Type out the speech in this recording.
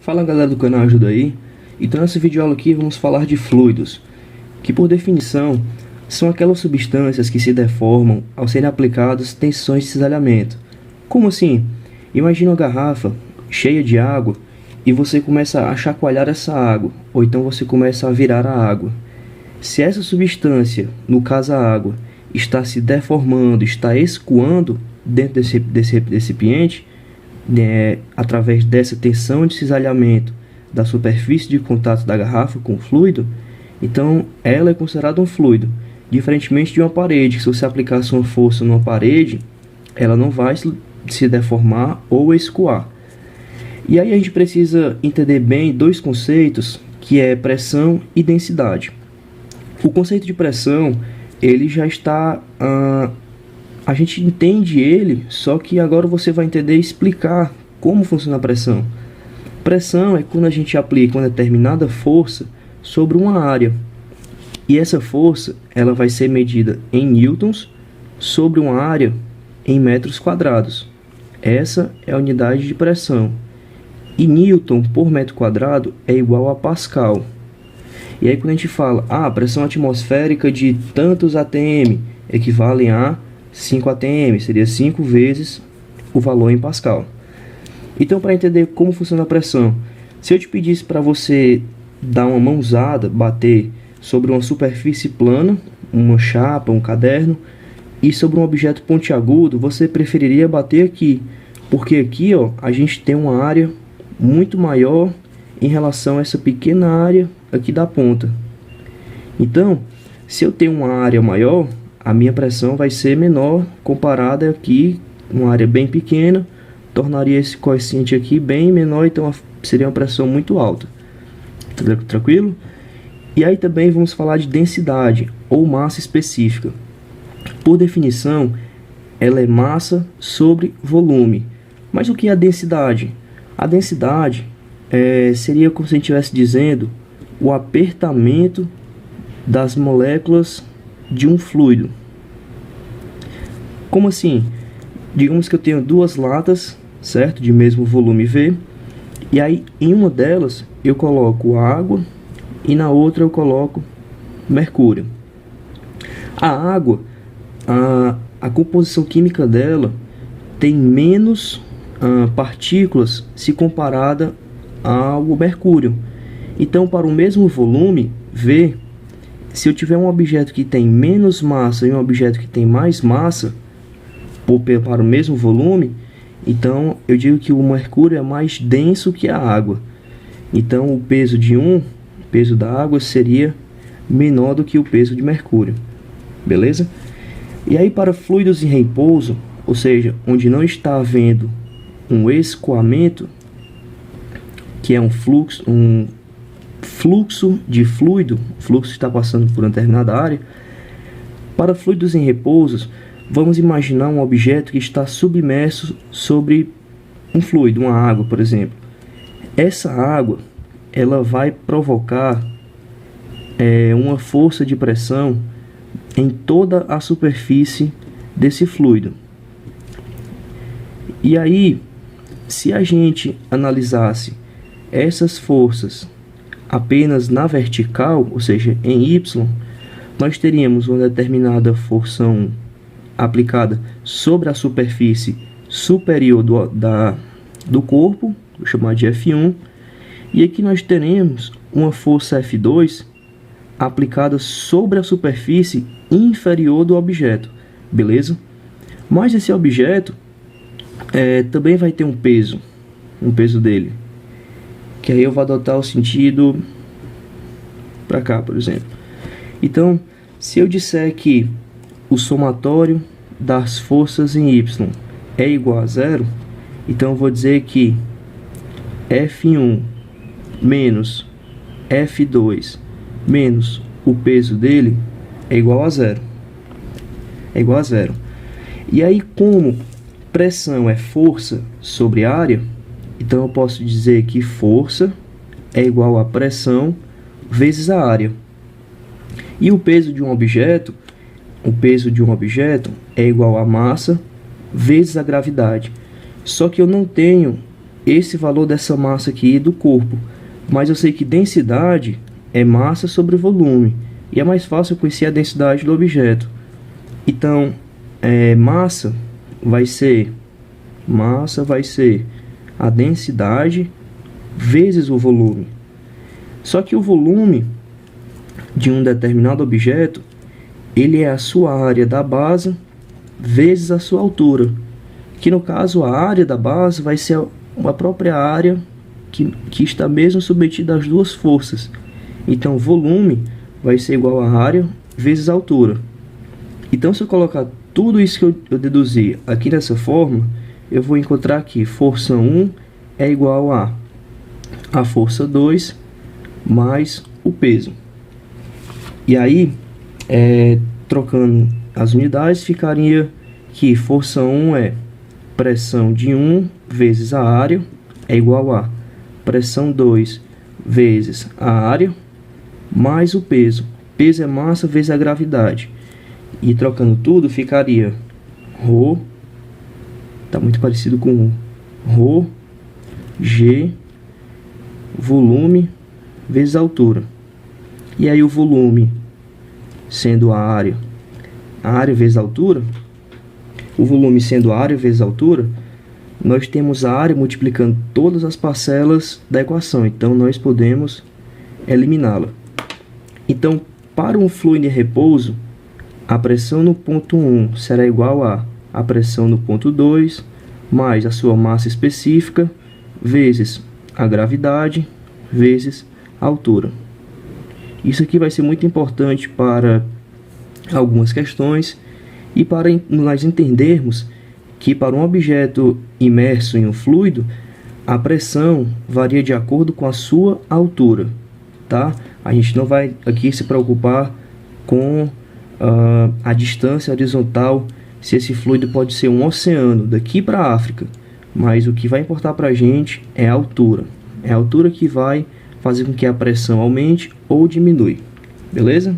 Fala galera do canal Ajuda Aí. Então nessa videoaula aqui vamos falar de fluidos, que por definição são aquelas substâncias que se deformam ao serem aplicadas tensões de cisalhamento. Como assim? Imagina uma garrafa cheia de água e você começa a chacoalhar essa água, ou então você começa a virar a água. Se essa substância, no caso a água, está se deformando, está escoando dentro desse recipiente, através dessa tensão de cisalhamento da superfície de contato da garrafa com o fluido, então ela é considerada um fluido, diferentemente de uma parede, que se você aplicasse uma força numa parede, ela não vai se deformar ou escoar. E aí a gente precisa entender bem dois conceitos, que é pressão e densidade. O conceito de pressão, ele já está... a gente entende ele, só que agora você vai entender e explicar como funciona a pressão. Pressão é quando a gente aplica uma determinada força sobre uma área. E essa força ela vai ser medida em newtons sobre uma área em metros quadrados. Essa é a unidade de pressão. E newton por metro quadrado é igual a pascal. E aí quando a gente fala, a pressão atmosférica de tantos atm equivale a 5 atm, seria 5 vezes o valor em pascal. Então, para entender como funciona a pressão, se eu te pedisse para você dar uma mãozada, bater sobre uma superfície plana, uma chapa, um caderno, e sobre um objeto pontiagudo, você preferiria bater aqui, porque aqui ó, a gente tem uma área muito maior em relação a essa pequena área aqui da ponta. Então, se eu tenho uma área maior, a minha pressão vai ser menor comparada aqui, uma área bem pequena, tornaria esse coeficiente aqui bem menor, então seria uma pressão muito alta. Tranquilo? E aí também vamos falar de densidade, ou massa específica. Por definição, ela é massa sobre volume. Mas o que é a densidade? A densidade seria como se a gente estivesse dizendo o apertamento das moléculas de um fluido. Como assim? Digamos que eu tenho duas latas, certo? De mesmo volume V. E aí em uma delas eu coloco água e na outra eu coloco mercúrio. A água, a composição química dela tem menos partículas se comparada ao mercúrio. Então para o mesmo volume V, se eu tiver um objeto que tem menos massa e um objeto que tem mais massa, para o mesmo volume, então eu digo que o mercúrio é mais denso que a água. Então o peso peso da água seria menor do que o peso de mercúrio. Beleza? E aí para fluidos em repouso, ou seja, onde não está havendo um escoamento, que é um fluxo de fluido, o fluxo está passando por uma determinada área. Para fluidos em repouso, vamos imaginar um objeto que está submerso sobre um fluido, uma água, por exemplo. Essa água, ela vai provocar uma força de pressão em toda a superfície desse fluido. E aí, se a gente analisasse essas forças apenas na vertical, ou seja, em Y, nós teríamos uma determinada força aplicada sobre a superfície superior do corpo, vou chamar de F1, e aqui nós teremos uma força F2 aplicada sobre a superfície inferior do objeto, beleza? Mas esse objeto também vai ter um peso dele, que aí eu vou adotar o sentido para cá, por exemplo. Então, se eu disser que o somatório das forças em Y é igual a zero, então eu vou dizer que F1 menos F2 menos o peso dele é igual a zero. É igual a zero. E aí, como pressão é força sobre área, então eu posso dizer que força é igual a pressão vezes a área. E o peso de um objeto é igual a massa vezes a gravidade. Só que eu não tenho esse valor dessa massa aqui do corpo. Mas eu sei que densidade é massa sobre volume. E é mais fácil eu conhecer a densidade do objeto. Então, massa vai ser a densidade vezes o volume. Só que o volume de um determinado objeto, ele é a sua área da base vezes a sua altura. Que no caso a área da base vai ser a própria área que está mesmo submetida às duas forças. Então volume vai ser igual a área vezes a altura. Então se eu colocar tudo isso que eu deduzi aqui dessa forma, eu vou encontrar aqui força 1 é igual a força 2 mais o peso. E aí, trocando as unidades, ficaria que força 1 é pressão de 1 vezes a área é igual a pressão 2 vezes a área mais o peso. Peso é massa vezes a gravidade. E trocando tudo, ficaria ρ, está muito parecido com ρ, G, volume vezes a altura. E aí o volume sendo a área vezes a altura, o volume sendo a área vezes a altura, nós temos a área multiplicando todas as parcelas da equação, então nós podemos eliminá-la. Então, para um fluido em repouso, a pressão no ponto 1 será igual a pressão no ponto 2, mais a sua massa específica, vezes a gravidade, vezes a altura. Isso aqui vai ser muito importante para algumas questões e para nós entendermos que para um objeto imerso em um fluido, a pressão varia de acordo com a sua altura, tá? A gente não vai aqui se preocupar com a distância horizontal, se esse fluido pode ser um oceano daqui para a África, mas o que vai importar para a gente é a altura. É a altura que vai fazer com que a pressão aumente ou diminui, beleza?